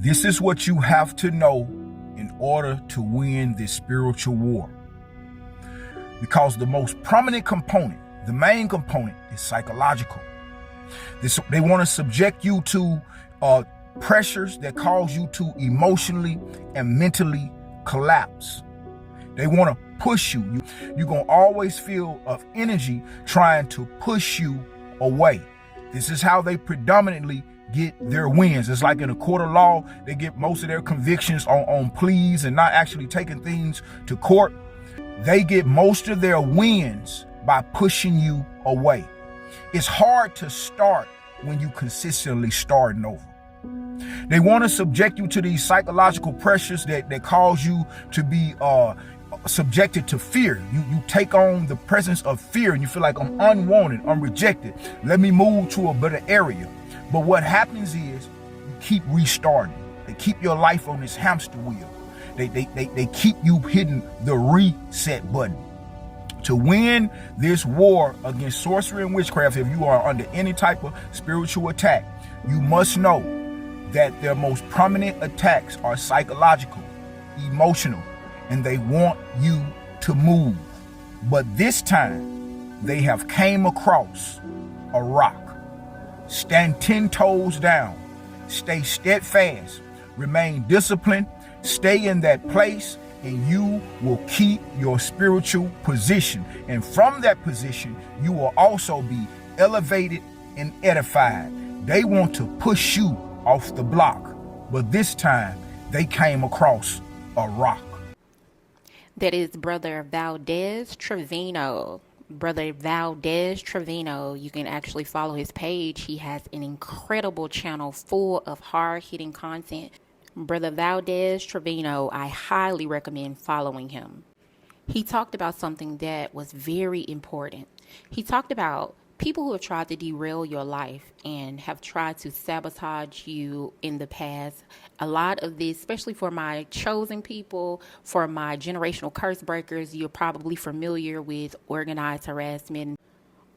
This is what you have to know in order to win this spiritual war. Because the most prominent component, the main component, is psychological. They want to subject you to pressures that cause you to emotionally and mentally collapse. They want to push you. You're going to always feel of energy trying to push you away. This is how they predominantly get their wins. It's like in a court of law, they get most of their convictions on pleas and not actually taking things to court. They get most of their wins by pushing you away. It's hard to start when you consistently starting over. They want to subject you to these psychological pressures that cause you to be subjected to fear. You take on the presence of fear and you feel like I'm unwanted, I'm rejected. Let me move to a better area. But what happens is you keep restarting. They keep your life on this hamster wheel. They keep you hitting the reset button. To win this war against sorcery and witchcraft, if you are under any type of spiritual attack, you must know that their most prominent attacks are psychological, emotional, and they want you to move. But this time, they have came across a rock. Stand 10 toes down. Stay steadfast. Remain disciplined. Stay in that place, and you will keep your spiritual position. And from that position, you will also be elevated and edified. They want to push you off the block, but this time they came across a rock. That is Brother Valdeztrevino. Brother Valdeztrevino. You can actually follow his page. He has an incredible channel full of hard-hitting content. Brother Valdeztrevino, I highly recommend following him. He talked about something that was very important. He talked about people who have tried to derail your life and have tried to sabotage you in the past. A lot of this, especially for my chosen people, for my generational curse breakers, you're probably familiar with organized harassment,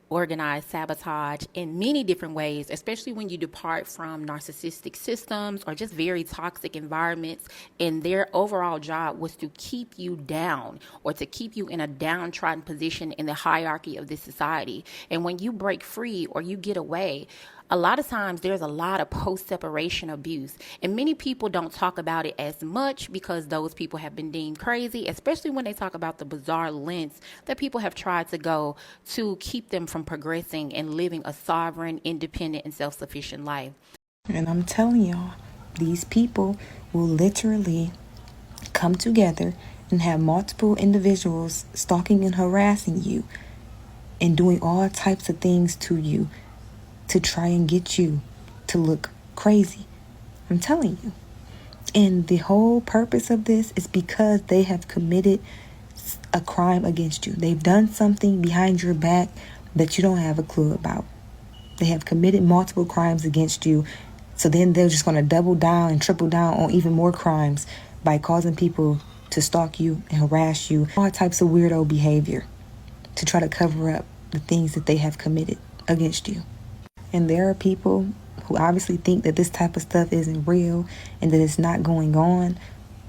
organized sabotage in many different ways, especially when you depart from narcissistic systems or just very toxic environments, and their overall job was to keep you down or to keep you in a downtrodden position in the hierarchy of this society. And when you break free or you get away, a lot of times there's a lot of post-separation abuse, and many people don't talk about it as much because those people have been deemed crazy, especially when they talk about the bizarre lengths that people have tried to go to keep them from progressing and living a sovereign, independent, and self-sufficient life. And I'm telling y'all, these people will literally come together and have multiple individuals stalking and harassing you and doing all types of things to you to try and get you to look crazy. I'm telling you. And the whole purpose of this is because they have committed a crime against you. They've done something behind your back that you don't have a clue about. They have committed multiple crimes against you. So then they're just going to double down and triple down on even more crimes by causing people to stalk you and harass you. All types of weirdo behavior to try to cover up the things that they have committed against you. And there are people who obviously think that this type of stuff isn't real and that it's not going on.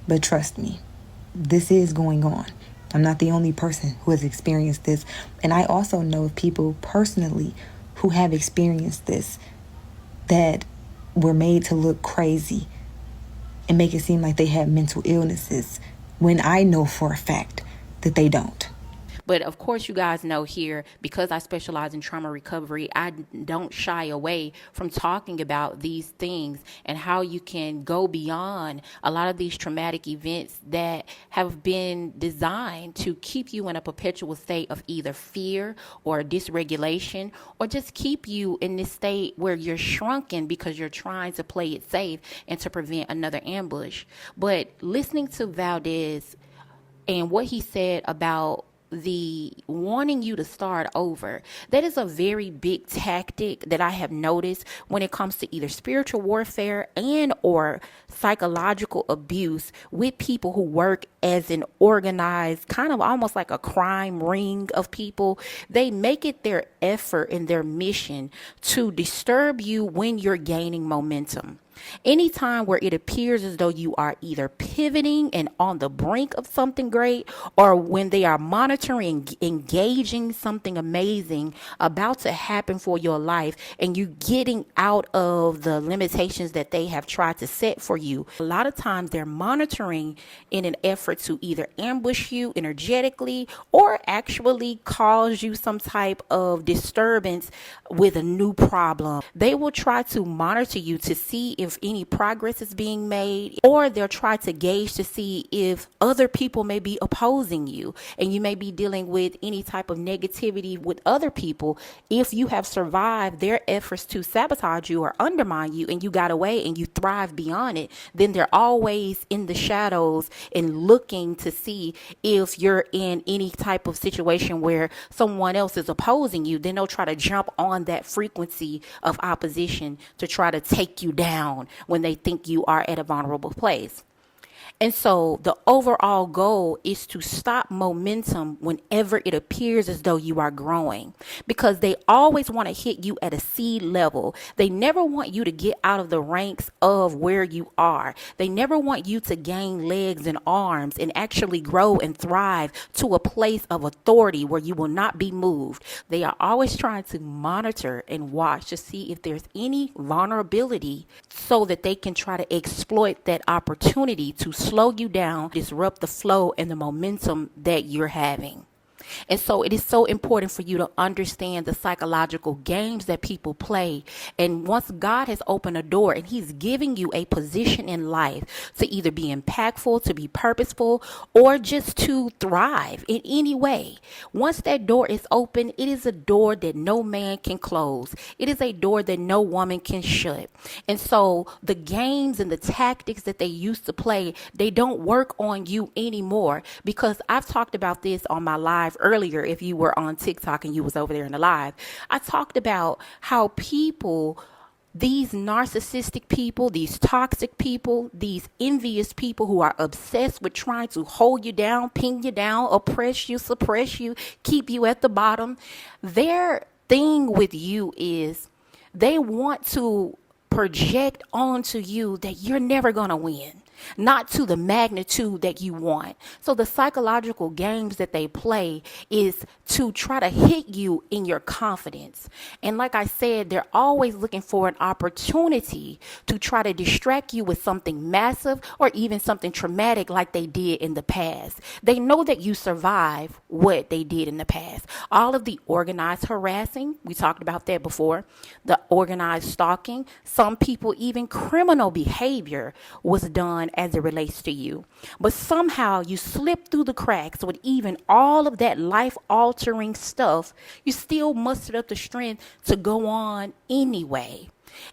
But trust me, this is going on. I'm not the only person who has experienced this. And I also know of people personally who have experienced this, that were made to look crazy and make it seem like they had mental illnesses, when I know for a fact that they don't. But of course, you guys know here, because I specialize in trauma recovery, I don't shy away from talking about these things and how you can go beyond a lot of these traumatic events that have been designed to keep you in a perpetual state of either fear or dysregulation, or just keep you in this state where you're shrunken because you're trying to play it safe and to prevent another ambush. But listening to Valdez and what he said about the wanting you to start over, that is a very big tactic that I have noticed when it comes to either spiritual warfare and or psychological abuse with people who work as an organized, kind of almost like a crime ring of people. They make it their effort and their mission to disturb you when you're gaining momentum. Anytime where it appears as though you are either pivoting and on the brink of something great, or when they are monitoring, engaging something amazing about to happen for your life, and you getting out of the limitations that they have tried to set for you. A lot of times they're monitoring in an effort to either ambush you energetically or actually cause you some type of disturbance with a new problem. They will try to monitor you to see if any progress is being made, or they'll try to gauge to see if other people may be opposing you and you may be dealing with any type of negativity with other people. If you have survived their efforts to sabotage you or undermine you and you got away and you thrive beyond it, then they're always in the shadows and looking to see if you're in any type of situation where someone else is opposing you. Then they'll try to jump on that frequency of opposition to try to take you down when they think you are at a vulnerable place. And so the overall goal is to stop momentum whenever it appears as though you are growing, because they always want to hit you at a seed level. They never want you to get out of the ranks of where you are. They never want you to gain legs and arms and actually grow and thrive to a place of authority where you will not be moved. They are always trying to monitor and watch to see if there's any vulnerability so that they can try to exploit that opportunity to slow you down, disrupt the flow and the momentum that you're having. And so it is so important for you to understand the psychological games that people play. And once God has opened a door and he's giving you a position in life to either be impactful, to be purposeful, or just to thrive in any way, once that door is open, it is a door that no man can close. It is a door that no woman can shut. And so the games and the tactics that they used to play, they don't work on you anymore, because I've talked about this on my live earlier. If you were on TikTok and you was over there in the live, I talked about how people, these narcissistic people, these toxic people, these envious people who are obsessed with trying to hold you down, pin you down, oppress you, suppress you, keep you at the bottom. Their thing with you is they want to project onto you that you're never going to win, not to the magnitude that you want. So the psychological games that they play is to try to hit you in your confidence. And like I said, they're always looking for an opportunity to try to distract you with something massive or even something traumatic like they did in the past. They know that you survive what they did in the past. All of the organized harassing, we talked about that before, the organized stalking, some people even criminal behavior was done as it relates to you. But somehow you slip through the cracks with even all of that life-altering stuff. You still mustered up the strength to go on anyway.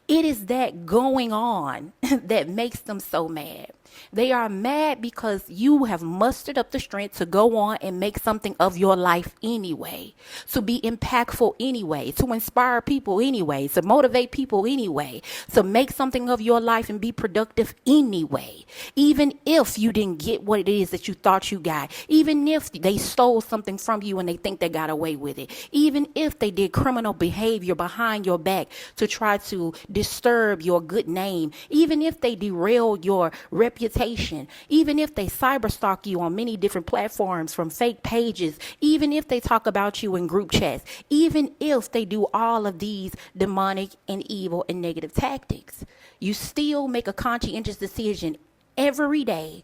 It is that going on that makes them so mad. They are mad because you have mustered up the strength to go on and make something of your life anyway, to be impactful anyway, to inspire people anyway, to motivate people anyway, to make something of your life and be productive anyway. Even if you didn't get what it is that you thought you got, even if they stole something from you and they think they got away with it, even if they did criminal behavior behind your back to try to disturb your good name, even if they derail your reputation, even if they cyberstalk you on many different platforms from fake pages, even if they talk about you in group chats, even if they do all of these demonic and evil and negative tactics, you still make a conscientious decision every day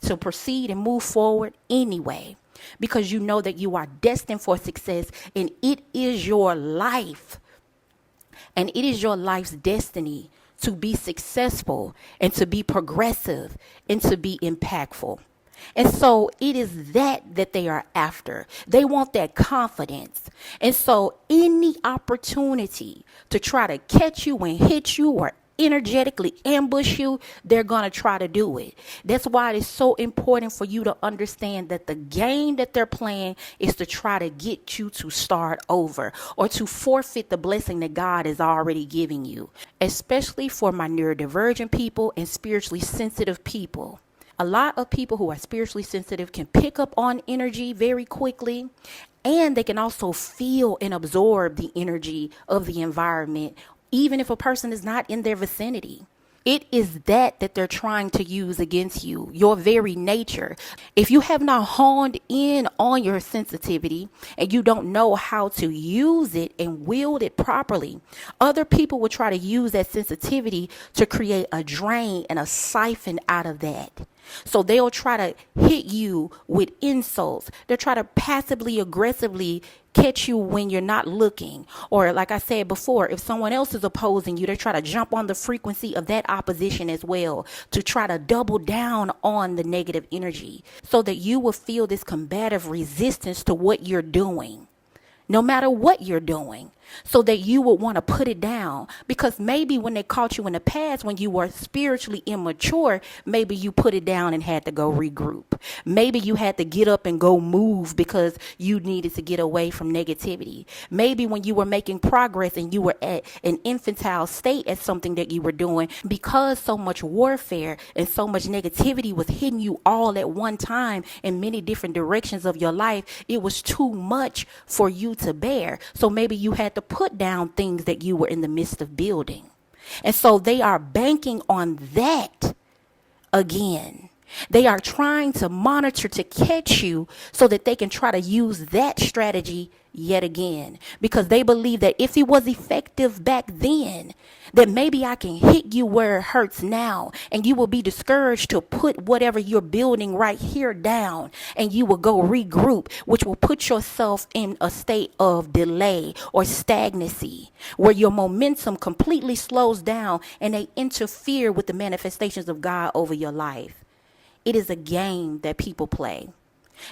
to proceed and move forward anyway, because you know that you are destined for success and it is your life and it is your life's destiny to be successful and to be progressive and to be impactful. And so it is that they are after. They want that confidence. And so any opportunity to try to catch you and hit you or energetically ambush you, they're going to try to do it. That's why it is so important for you to understand that the game that they're playing is to try to get you to start over or to forfeit the blessing that God is already giving you, especially for my neurodivergent people and spiritually sensitive people. A lot of people who are spiritually sensitive can pick up on energy very quickly, and they can also feel and absorb the energy of the environment even if a person is not in their vicinity. It is that they're trying to use against you, your very nature. If you have not honed in on your sensitivity and you don't know how to use it and wield it properly, other people will try to use that sensitivity to create a drain and a siphon out of that. So they'll try to hit you with insults. They'll try to passively aggressively catch you when you're not looking. Or like I said before, if someone else is opposing you, they try to jump on the frequency of that opposition as well to try to double down on the negative energy so that you will feel this combative resistance to what you're doing, no matter what you're doing, so that you would want to put it down. Because maybe when they caught you in the past, when you were spiritually immature, maybe you put it down and had to go regroup. Maybe you had to get up and go move because you needed to get away from negativity. Maybe when you were making progress and you were at an infantile state at something that you were doing, because so much warfare and so much negativity was hitting you all at one time in many different directions of your life, it was too much for you to bear. So maybe you had to put down things that you were in the midst of building. And so they are banking on that again. They are trying to monitor to catch you so that they can try to use that strategy yet again, because they believe that if it was effective back then, that maybe I can hit you where it hurts now, and you will be discouraged to put whatever you're building right here down, and you will go regroup, which will put yourself in a state of delay or stagnancy where your momentum completely slows down and they interfere with the manifestations of God over your life. It is a game that people play.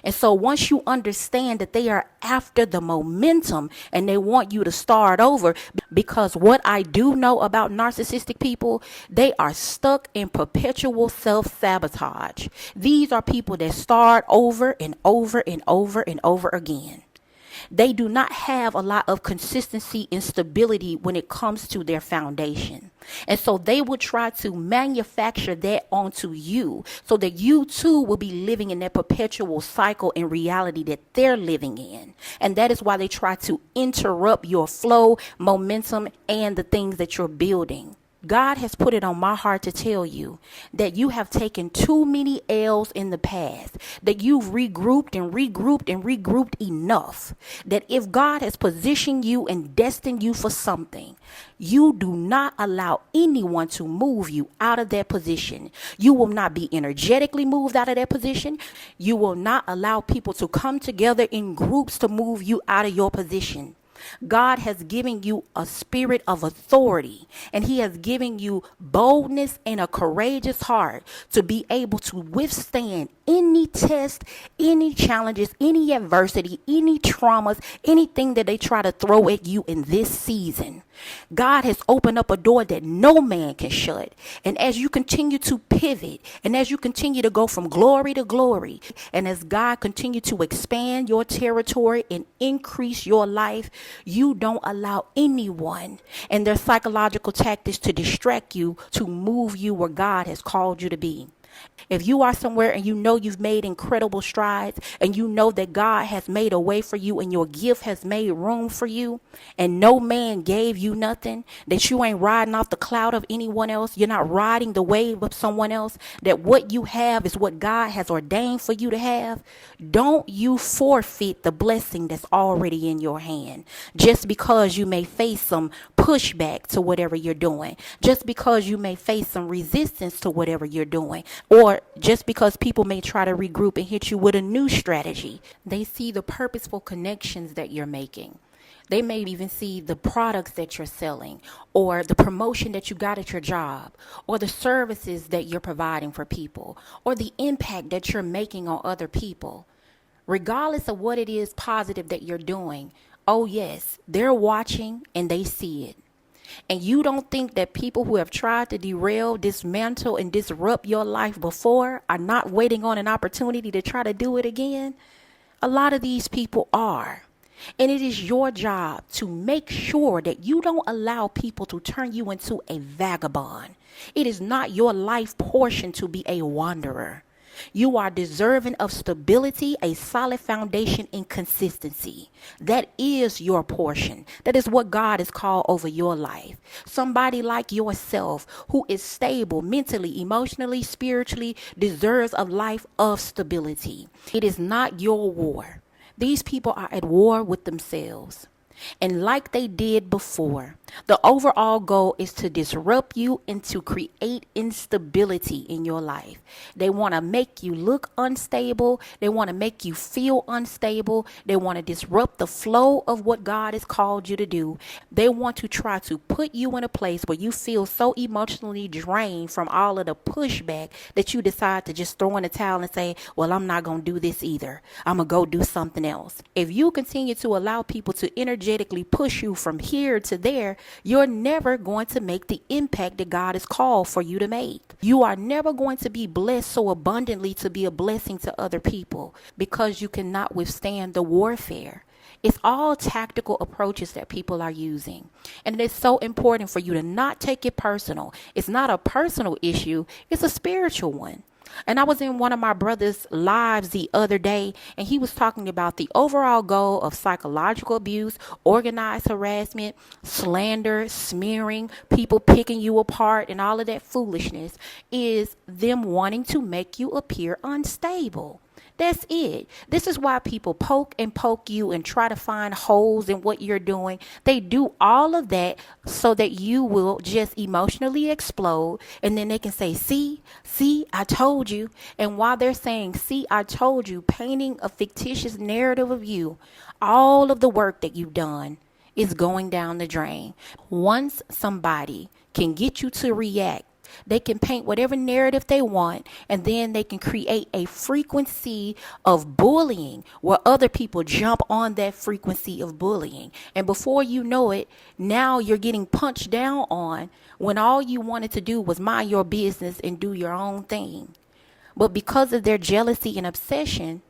And so once you understand that they are after the momentum and they want you to start over, because what I do know about narcissistic people, they are stuck in perpetual self-sabotage. These are people that start over and over and over and over again. They do not have a lot of consistency and stability when it comes to their foundation. And so they will try to manufacture that onto you so that you too will be living in that perpetual cycle and reality that they're living in. And that is why they try to interrupt your flow, momentum, and the things that you're building. God has put it on my heart to tell you that you have taken too many L's in the past, that you've regrouped and regrouped and regrouped enough, that if God has positioned you and destined you for something, you do not allow anyone to move you out of that position. You will not be energetically moved out of that position. You will not allow people to come together in groups to move you out of your position. God has given you a spirit of authority, and he has given you boldness and a courageous heart to be able to withstand any test, any challenges, any adversity, any traumas, anything that they try to throw at you in this season. God has opened up a door that no man can shut. And as you continue to pivot, and as you continue to go from glory to glory, and as God continue to expand your territory and increase your life, you don't allow anyone and their psychological tactics to distract you, to move you where God has called you to be. If you are somewhere and you know you've made incredible strides, and you know that God has made a way for you and your gift has made room for you, and no man gave you nothing, that you ain't riding off the cloud of anyone else, you're not riding the wave of someone else, that what you have is what God has ordained for you to have, don't you forfeit the blessing that's already in your hand just because you may face some pushback to whatever you're doing, just because you may face some resistance to whatever you're doing, or just because people may try to regroup and hit you with a new strategy. They see the purposeful connections that you're making. They may even see the products that you're selling, or the promotion that you got at your job, or the services that you're providing for people, or the impact that you're making on other people. Regardless of what it is positive that you're doing, oh yes, they're watching and they see it. And you don't think that people who have tried to derail, dismantle, and disrupt your life before are not waiting on an opportunity to try to do it again? A lot of these people are. And it is your job to make sure that you don't allow people to turn you into a vagabond. It is not your life portion to be a wanderer. You are deserving of stability, a solid foundation, and consistency. That is your portion. That is what God has called over your life. Somebody like yourself who is stable mentally, emotionally, spiritually, deserves a life of stability. It is not your war. These people are at war with themselves. And like they did before, the overall goal is to disrupt you and to create instability in your life. They want to make you look unstable. They want to make you feel unstable. They want to disrupt the flow of what God has called you to do. They want to try to put you in a place where you feel so emotionally drained from all of the pushback that you decide to just throw in the towel and say, well, I'm not going to do this either. I'm going to go do something else. If you continue to allow people to energetically push you from here to there, you're never going to make the impact that God has called for you to make. You are never going to be blessed so abundantly to be a blessing to other people because you cannot withstand the warfare. It's all tactical approaches that people are using. And it is so important for you to not take it personal. It's not a personal issue. It's a spiritual one. And I was in one of my brother's lives the other day, and he was talking about the overall goal of psychological abuse, organized harassment, slander, smearing, people picking you apart, and all of that foolishness is them wanting to make you appear unstable. That's it. This is why people poke and poke you and try to find holes in what you're doing. They do all of that so that you will just emotionally explode. And then they can say, see, I told you. And while they're saying, see, I told you, painting a fictitious narrative of you, all of the work that you've done is going down the drain. Once somebody can get you to react, they can paint whatever narrative they want, and then they can create a frequency of bullying where other people jump on that frequency of bullying. And before you know it, now you're getting punched down on when all you wanted to do was mind your business and do your own thing. But because of their jealousy and obsession,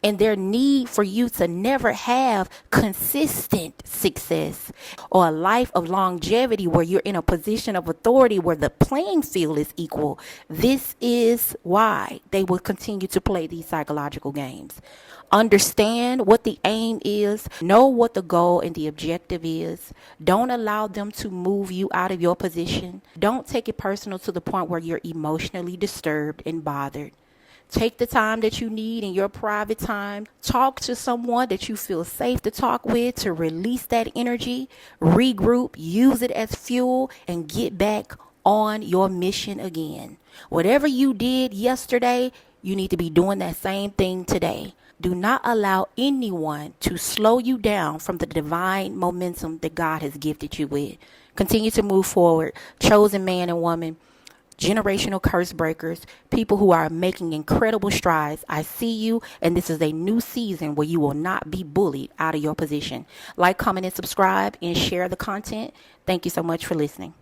and their need for you to never have consistent success or a life of longevity where you're in a position of authority where the playing field is equal, this is why they will continue to play these psychological games. Understand what the aim is. Know what the goal and the objective is. Don't allow them to move you out of your position. Don't take it personal to the point where you're emotionally disturbed and bothered. Take the time that you need in your private time. Talk to someone that you feel safe to talk with to release that energy. Regroup, use it as fuel, and get back on your mission again. Whatever you did yesterday, you need to be doing that same thing today. Do not allow anyone to slow you down from the divine momentum that God has gifted you with. Continue to move forward. Chosen man and woman. Generational curse breakers, people who are making incredible strides. I see you, and this is a new season where you will not be bullied out of your position. Like, comment, and subscribe, and share the content. Thank you so much for listening.